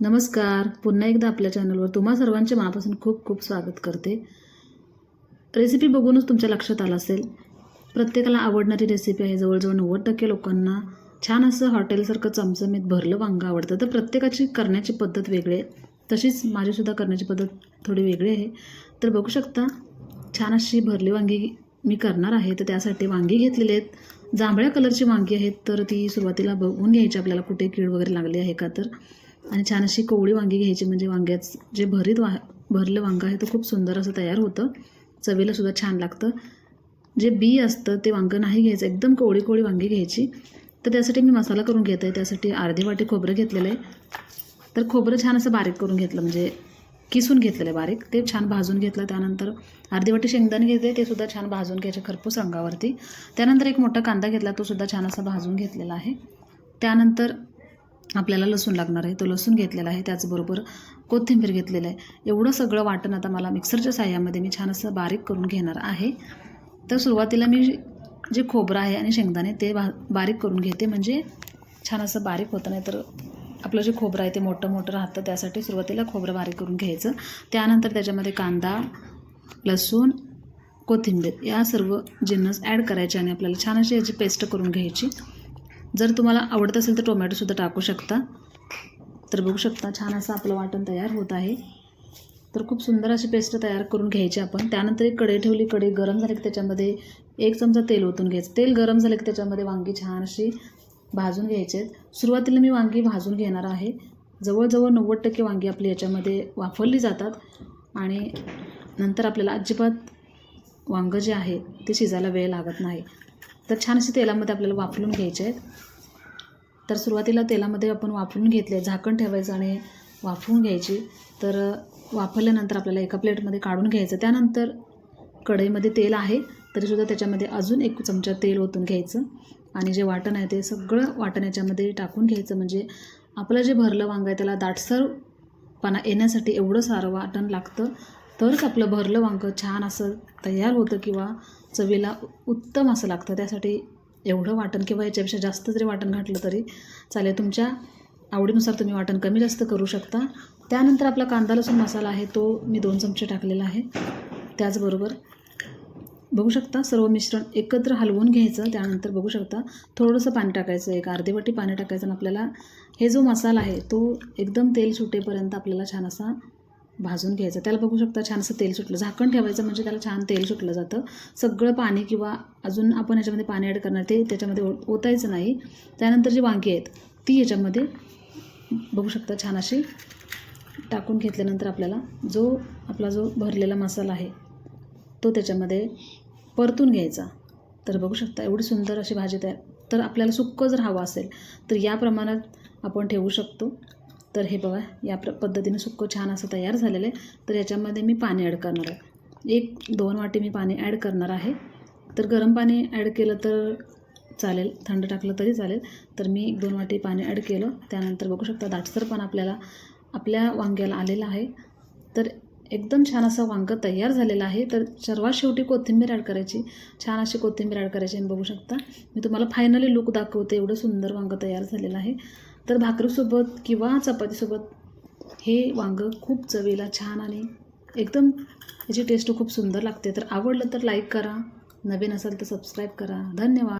नमस्कार. पुन्हा एकदा आपल्या चॅनलवर तुम्हा सर्वांचे मनापासून खूप खूप स्वागत करते. रेसिपी बघूनच तुमच्या लक्षात आलं असेल, प्रत्येकाला आवडणारी रेसिपी आहे. जवळजवळ 90% लोकांना छान असं हॉटेलसारखं चमचमीत भरलं वांगं आवडतं. तर प्रत्येकाची करण्याची पद्धत वेगळी आहे. तशीच माझीसुद्धा करण्याची पद्धत थोडी वेगळी आहे. तर बघू शकता, छान अशी भरली वांगी मी करणार आहे. तर त्यासाठी वांगी घेतलेली आहेत. जांभळ्या कलरची वांगी आहेत. तर ती सुरुवातीला बघून घ्यायची आपल्याला, कुठे कीड वगैरे लागली आहे का तर. आणि छान अशी कोवळी वांगी घ्यायची, म्हणजे वांग्याचं जे भरलं वांगं आहे ते खूप सुंदर असं तयार होतं. चवीला सुद्धा छान लागतं. जे बी असतं ते वांगं नाही घ्यायचं, एकदम कोवळी कोवळी वांगी घ्यायची. तर त्यासाठी मी मसाला करून घेत आहे. त्यासाठी अर्धी वाटी खोबरं घेतलेलं आहे. तर खोबरं छान असं बारीक करून घेतलं, म्हणजे किसून घेतलेलं आहे बारीक. ते छान भाजून घेतलं. त्यानंतर अर्धी वाटी शेंगदाणे घेतले, ते सुद्धा छान भाजून घ्यायचे खरपूस रंगावरती. त्यानंतर एक मोठा कांदा घेतला, तो सुद्धा छान असा भाजून घेतलेला आहे. त्यानंतर आपल्याला लसूण लागणार आहे, तो लसूण घेतलेला आहे. त्याचबरोबर कोथिंबीर घेतलेलं आहे. एवढं सगळं वाटण आता मला मिक्सरच्या साहाय्यामध्ये मी छान असं बारीक करून घेणार आहे. तर सुरुवातीला मी जे खोबरं आहे आणि शेंगदाणे ते बारीक करून घेते, म्हणजे छान असं बारीक होतं. नाही तर आपलं जे खोबरं आहे ते मोठं मोठं राहतं. त्यासाठी सुरुवातीला खोबरं बारीक करून घ्यायचं. त्यानंतर त्याच्यामध्ये कांदा, लसूण, कोथिंबीर या सर्व जिन्नस ॲड करायचे आणि आपल्याला छान अशी याची पेस्ट करून घ्यायची. जर तुम्हाला आवडत असेल तर टोमॅटोसुद्धा टाकू शकता. तर बघू शकता, छान असं आपलं वाटण तयार होत आहे. तर खूप सुंदर अशी पेस्ट तयार करून घ्यायची आपण. त्यानंतर एक कढई ठेवली. कढई गरम झाली की त्याच्यामध्ये 1 चमचा तेल ओतून घ्यायचं. तेल गरम झालं की त्याच्यामध्ये वांगी छान अशी भाजून घ्यायचे आहेत. सुरुवातीला मी वांगी भाजून घेणार आहे. जवळजवळ 90% वांगी आपली याच्यामध्ये वाफरली जातात आणि नंतर आपल्याला अजिबात वांगं जे आहे ते शिजायला वेळ लागत नाही. तर छान अशी तेलामध्ये आपल्याला वाफलून घ्यायचे आहेत. तर सुरुवातीला तेलामध्ये आपण वाफलून घेतले, झाकण ठेवायचं आणि वाफवून घ्यायची. तर वाफरल्यानंतर आपल्याला एका प्लेटमध्ये काढून घ्यायचं. त्यानंतर कढईमध्ये तेल आहे तरीसुद्धा त्याच्यामध्ये अजून 1 चमचा तेल ओतून घ्यायचं आणि जे वाटण आहे ते सगळं वाटण याच्यामध्ये टाकून घ्यायचं. म्हणजे आपलं जे भरलं वांगं आहे त्याला दाटसरपणा येण्यासाठी एवढं सारं वाटण लागतं, तरच आपलं भरलं वांगं छान असं तयार होतं किंवा चवीला उत्तम असं लागतं. त्यासाठी एवढं वाटण किंवा याच्यापेक्षा जास्त जरी वाटण घातलं तरी चालेल. तुमच्या आवडीनुसार तुम्ही वाटण कमी जास्त करू शकता. त्यानंतर आपला कांदा लसूण मसाला आहे तो मी 2 चमचे टाकलेला आहे. त्याचबरोबर बघू शकता सर्व मिश्रण एकत्र हलवून घ्यायचं. त्यानंतर बघू शकता थोडंसं पाणी टाकायचं, एक अर्धी वाटी पाणी टाकायचं आणि आपल्याला हे जो मसाला आहे तो एकदम तेल सुटेपर्यंत आपल्याला छान असा भाजून घ्यायचं. त्याला बघू शकता छान असं तेल सुटलं. झाकण ठेवायचं, म्हणजे त्याला छान तेल सुटलं जातं. सगळं पाणी किंवा अजून आपण याच्यामध्ये पाणी ॲड करणार ते त्याच्यामध्ये ओतायचं नाही. त्यानंतर जी वांगी आहेत ती याच्यामध्ये बघू शकता छान अशी टाकून घेतल्यानंतर आपल्याला आपला जो भरलेला मसाला आहे तो त्याच्यामध्ये परतून घ्यायचा. तर बघू शकता एवढी सुंदर अशी भाजी तयार. तर आपल्याला सुक्कं जर हवं असेल तर या प्रमाणात आपण ठेवू शकतो. तर हे बघा, या पद्धतीने सुक्कं छान असं तयार झालेलं आहे. तर याच्यामध्ये मी पाणी ॲड करणार आहे. 1-2 वाटी मी पाणी ॲड करणार आहे. तर गरम पाणी ॲड केलं तर चालेल, थंड टाकलं तरी चालेल. तर मी 1-2 वाटी पाणी ॲड केलं. त्यानंतर बघू शकता दाटसरपणा आपल्याला आपल्या वांग्याला आलेला आहे. तर एकदम छान असं वांगं तयार झालेलं आहे. तर सर्वात शेवटी कोथिंबीर ॲड करायची, छान अशी कोथिंबीर ॲड करायची. आणि बघू शकता मी तुम्हाला फायनली लुक दाखवते. एवढं सुंदर वांगं तयार झालेलं आहे. तर भाकरीसोबत किंवा चपातीसोबत हे वांगं खूप चवीला छान आणि एकदम याची टेस्ट खूप सुंदर लागते. तर आवडलं तर लाईक करा, नवीन असेल तर सबस्क्राईब करा. धन्यवाद.